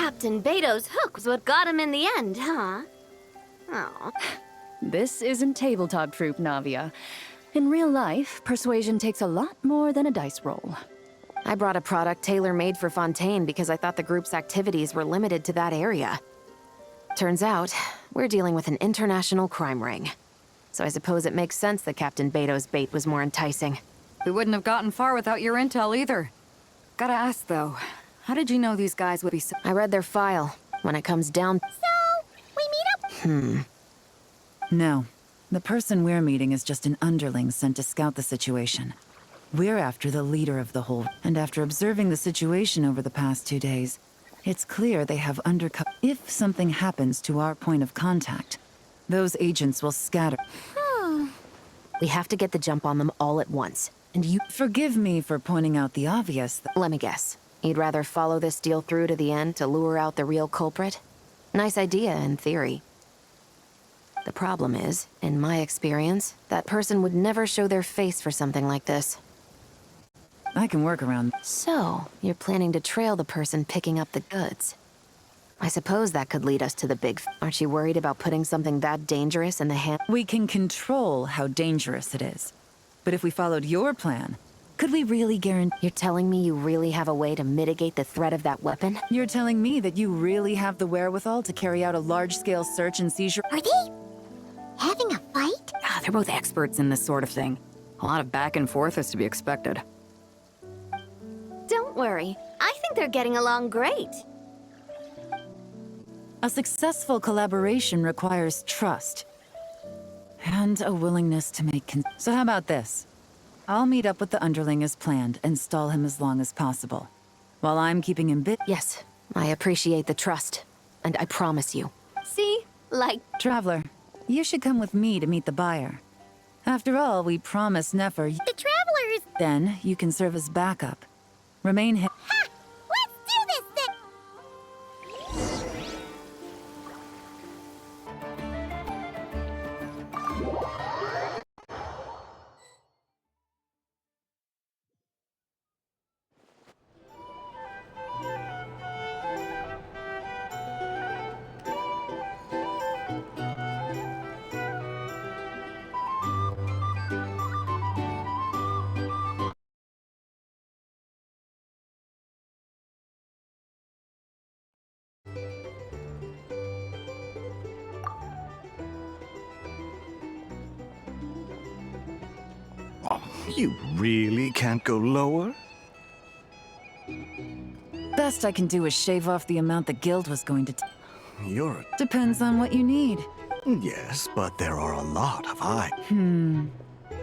Captain Beto's hook was what got him in the end, huh? Oh. This isn't table talk troop, Navia. In real life, persuasion takes a lot more than a dice roll. I brought a product tailor-made for Fontaine because I thought the group's activities were limited to that area. Turns out, we're dealing with an international crime ring. So I suppose it makes sense that Captain Beto's bait was more enticing. We wouldn't have gotten far without your intel either. Gotta ask though, how did you know these guys would be so— I read their file. When it comes down— So, we meet up? No. The person we're meeting is just an underling sent to scout the situation. We're after the leader of the whole, and after observing the situation over the past 2 days, it's clear they have undercut. If something happens to our point of contact, those agents will scatter. We have to get the jump on them all at once. And you— Forgive me for pointing out the obvious. Let me guess. You'd rather follow this deal through to the end to lure out the real culprit? Nice idea, in theory. The problem is, in my experience, that person would never show their face for something like this. I can work around. So, you're planning to trail the person picking up the goods. I suppose that could lead us to the big— Aren't you worried about putting something that dangerous in the hand— We can control how dangerous it is. But if we followed your plan, could we really guarantee— You're telling me you really have a way to mitigate the threat of that weapon? You're telling me that you really have the wherewithal to carry out a large-scale search and seizure— Are they having a fight? They're both experts in this sort of thing. A lot of back and forth is to be expected. Don't worry. I think they're getting along great. A successful collaboration requires trust. And a willingness to make So how about this? I'll meet up with the underling as planned and stall him as long as possible. While I'm keeping him Yes, I appreciate the trust. And I promise you. See? Like, Traveler, you should come with me to meet the buyer. After all, we promised Nefer. the travelers! Then you can serve as backup. Remain Ha! Let's do this thing! You really can't go lower? Best I can do is shave off the amount the guild was going to You're... Depends on what you need. Yes, but there are a lot of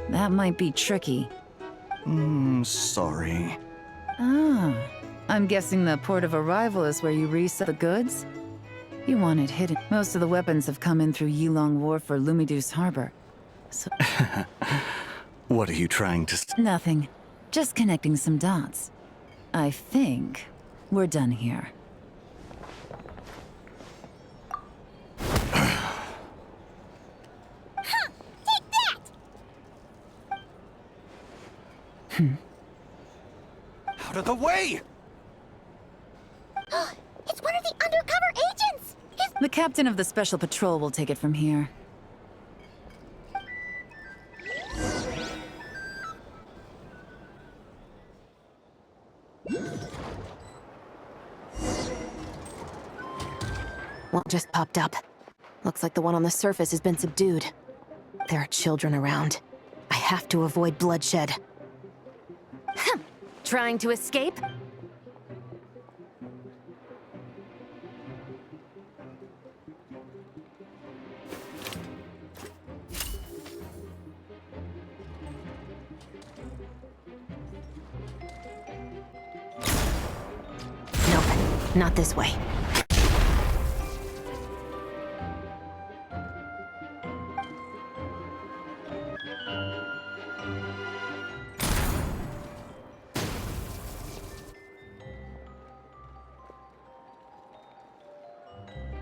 That might be tricky. Sorry. Ah, I'm guessing the port of arrival is where you resell the goods? You want it hidden. Most of the weapons have come in through Yilong Wharf for Lumidus Harbor. So What are you trying to... nothing. Just connecting some dots. I think we're done here. Take that! Out of the way! It's one of the undercover agents! The captain of the Special Patrol will take it from here. One just popped up. Looks like the one on the surface has been subdued. There are children around. I have to avoid bloodshed. Trying to escape? Nope, not this way.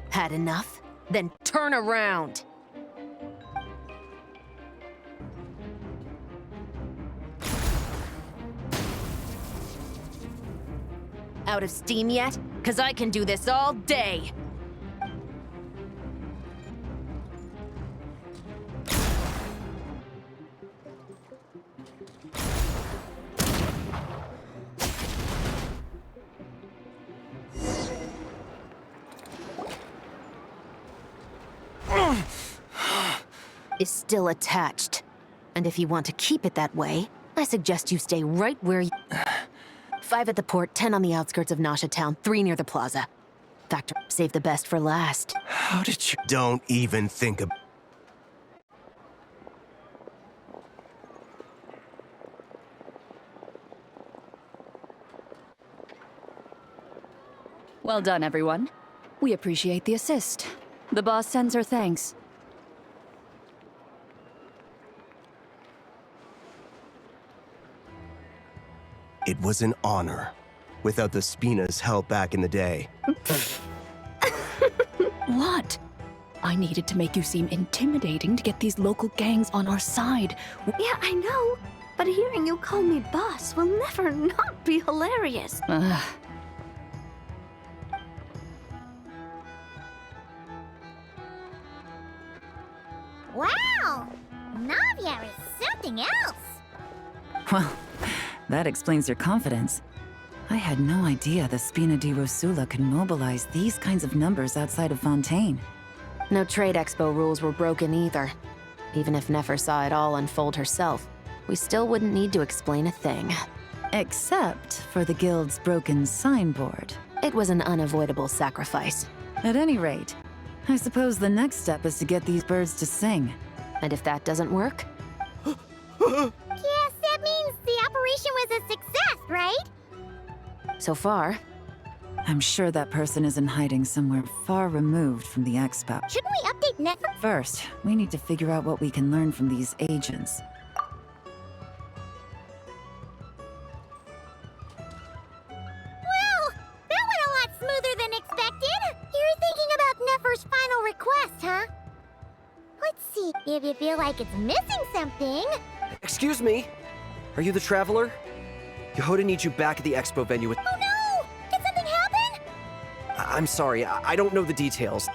Had enough? Then turn around! Out of steam yet? 'Cause I can do this all day! Is still attached. And if you want to keep it that way, I suggest you stay right where you... 5 at the port, 10 on the outskirts of Nasha Town, 3 near the plaza. Factor, save the best for last. How did you... Don't even think about... Well done, everyone. We appreciate the assist. The boss sends her thanks. It was an honor. Without the Spina's help back in the day. What? I needed to make you seem intimidating to get these local gangs on our side. Yeah, I know. But hearing you call me boss will never not be hilarious. Wow! Navia is something else! Well, that explains your confidence. I had no idea the Spina di Rosula could mobilize these kinds of numbers outside of Fontaine. No trade expo rules were broken either. Even if Nefer saw it all unfold herself, we still wouldn't need to explain a thing. Except for the guild's broken signboard. It was an unavoidable sacrifice. At any rate, I suppose the next step is to get these birds to sing. And if that doesn't work? Yes, that means the operation was a success, right? So far. I'm sure that person is in hiding somewhere far removed from the expo. Shouldn't we update Netflix? First, we need to figure out what we can learn from these agents. Well, that went a lot smoother than expected. You're thinking about Nefer's final request, huh? Let's see if you feel like it's missing something. Excuse me? Are you the Traveler? Yehuda needs you back at the expo venue with... Oh no! Did something happen? I'm sorry, I don't know the details.